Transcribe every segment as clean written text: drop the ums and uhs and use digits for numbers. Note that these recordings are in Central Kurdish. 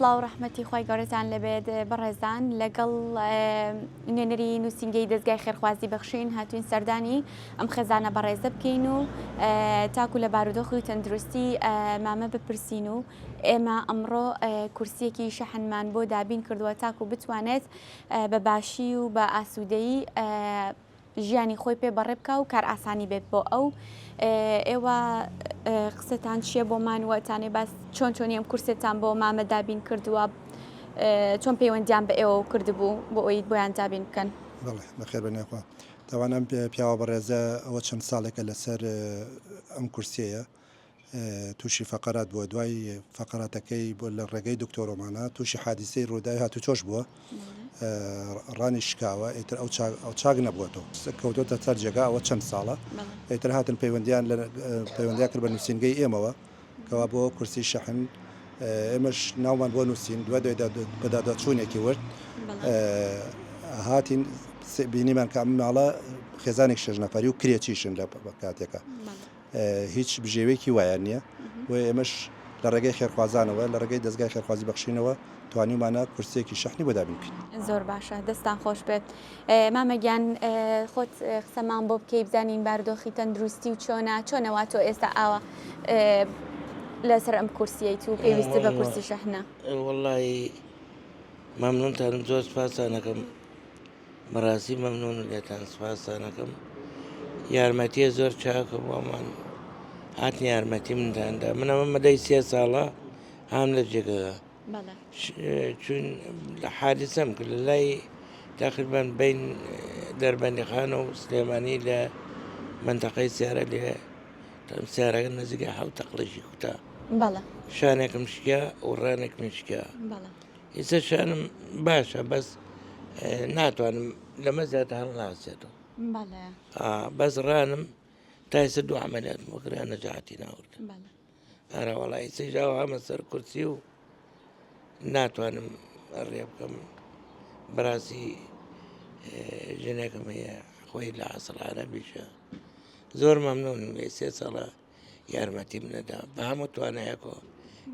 سڵاو ڕەحمەتی خۆی گەورەتان لەبێت بەڕێزان لەگەڵ نوێنەری نووسینگەی دەستگای خێرخوازی بەخشین هاتوین سەردانی ئەم خێزانە بەڕێزە بکەین و تاکو لە بارودۆخی و تەندروستی مامە بپرسین و ئێمە ئەمڕۆ کورسیەکی شەحنمان بۆ دابین کردووە تاکو بتوانێت بە باشی و بە ئاسوودەیی ژیانی خۆی پێ بەڕێ بکە و کار ئاسانی بێت بۆ ئەو ئێوە قسەتان چییە بۆمان وەتانێ باس چۆن چۆنی ئەم کورسێتان بۆ مامە دابین کردووە چۆن پەیوەندیان بە ئێوە کردبوو بۆ ئەوی بۆیان دابین بکەن. بەڵێ بەخێر بنێخوا تاوانم پیاوە بەڕێزە ئەوە چەند ساڵێکە لەسەر ئەم کورسیەیە تووشی فەقەرات بووە دوای فەقەراتەکەی بۆ لە ڕێگەی دکتۆرۆمانە تووشی حادیسەی ڕووداوی هاتو چۆش بووە ڕانی شکاوە ئیتر ئەو چاک نەبووەتەوە کەوتۆتە سەر جێگا ئەوە چەند ساڵە ئیتر هاتن پەیوەندیان کرد بە نووسینگەی ئێمەوە کەوا بۆ کورسی شەحن ئێمەش ناومان بۆ نووسین دوای بەداداچوونێکی ورد هاتین بینیمان کە ماڵە خێزانێک شەژ نەفەری و کرێچیشن لە کاتێکە هیچ بژێوەیەکی وایە نییە و ئێمەش لە ڕێگەی خێرخوازانەوە لە ڕێگەی دەستگای خێرخوازی بەخشینەوە توانیمانە کورسێکی شەحنی بۆ دابین بکەین. زۆر باشە دەستان خۆش بێت. مامەگیان خۆت قسەمان بۆ بکەی بزانین بارودۆخی تەندروستی و چۆنەوە تۆ ئێستا ئاوە لەسەر ئەم کورسیەیت و پێویستە بە کورسی شەحنە. وەڵی مەمنونتانم زۆر سپاسانەکەم بەڕاستی مەمنون لێتان سپاسانەکەم یارمەتیە زۆر چاکە بۆمان هاتنی یارمەتی منداندا منەوە مەدەی 3 ساڵە هام لە جێگەکە چون لە حادثەم کرد لە لای تقریبا بین دەربەندیخانە و سلێمانی لە منتەقەی سیارە لێ سیارەکە نزیکە 7 تەقڵێکی کوتا شانێکم شکیا و ڕانێکم شکیا ئێستا شانم باشە بەس ناتوانم لەمە زیاتر هەڵ ناسێتەوە بەس ڕانم تا ئێستا 2 عەمەلیاتم وەکرا نەجاحەتی ناوردم ئارە وەڵی ئێستا ژاوە هەمە سەر کورسی و ناتوانم ڕێ بکەم بەڕاستی ژنێکم هەیە خۆی لە عەسڵانە بیشە زۆر مەمنونم لێ 3 ساڵە یارمەتیم نەدا بە هەموو توانایەکەوە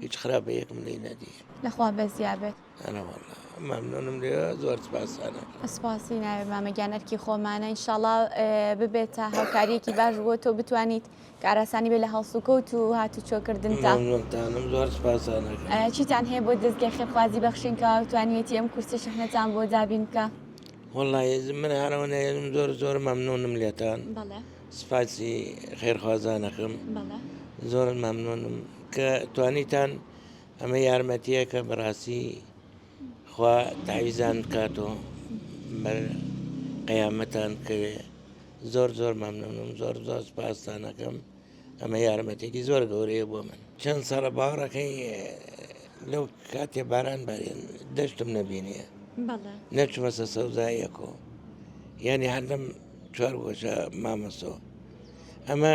هیچ خراپەیەکم لێی نەدی لەخوا بەزیا بێت. ئەنەوەڵا مەمنونم لێ زۆر سپاسانە. سپاسی ناوێت مامەگیان ئەرکی خۆمانە ئینشاڵڵا ببێتە هاوکاریەکی باش بۆ تۆ بتوانیت کاراسانی بێت لە هەڵسوکەوت و هاتوچۆکردنتا. مەمنونتانم زۆر سپاسانەکەم. چیتان هەیە بۆ دەستگای خێرخوازی بەخشین کە توانیەتی ئەم کورسی شەحنەتان بۆ دابین بکە؟ وەڵی من هەرەوەنەیەم زۆر مەمنونم لێتان سپاسی خێرخوازانەکەم زۆر مەمنونم کە توانیتان ئەمە یارمەتیە کە بەڕاستی خوا تاویزان بکاتەوە بەر قەیامەتان کەوێ زۆر مەمنونم زۆر سپاسانەکەم ئەمە یارمەتێکی زۆر گەورەیە بۆ من چەند ساڵە باوەڕەکەی لەو کاتێ باران بارێن دەشتم نەبینیە نەچمەسە سەوزاییەکەوە یعنی هەردەم 4 گۆشە مامەسەوە ئەمە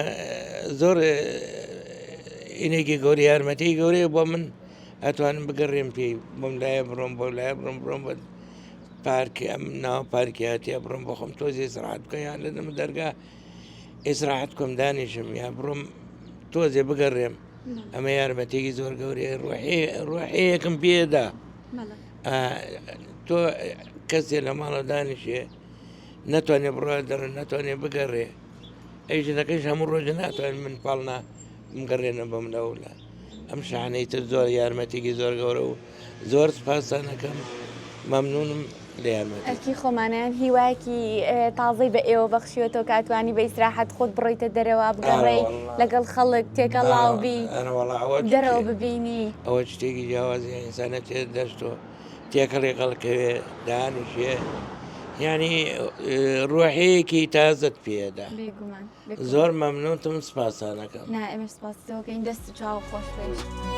زۆر ئینێکی گەوری یارمەتی گەورەیە بۆ من ئەتوانم بگەڕێم پێی بۆم لایە بڕۆم بۆ لایە بڕۆم بە پارکی ئەم ناو پارکیاتیا بڕۆم بۆ خۆم تۆزی ئیسراحەت بکە یان لە دەمە دەرگا ئیسراحەت کۆم دانیشم یا بڕۆم تۆزێ بگەڕێم ئەمە یارمەتێکی زۆر گەورەیە ڕۆحەیەکم پێدا تۆ کەسێ لە ماڵە دانیشێ نەتوانێ بڕوا دەڕن نەتوانێ بگەڕێ ئەی ژنەکەیش هەموو ڕۆژە ناتوانین من پاڵنا بگەڕێنە بەم لەولا ئەم شانەی تر زۆر یارمەتێکی زۆر گەورە و زۆر سپاسانەکەم مەمنونم لە یارمەتی. ئەرکی خۆمانیان هیوایەکی تازەی بە ئێوە بەخشیوەتەوە کاتوانی بە ئیسراحەت خۆت بڕیتە دەرەوە بگەڕێی لەگەڵ خەڵک تێکەڵاوبی دەرەوە ببینی ئەوە شتێکی جیاوازی ئینسانە تێ دەشتەوە تێکەڵی هەڵکەوێ دانیشێ ینی ڕۆحەیەکی تازت پێدا بێگومان زۆر مەمنونتم سپاسانەکەم. نا ئێمە سپاس زۆرگەین دەست و چاو خۆش بێش.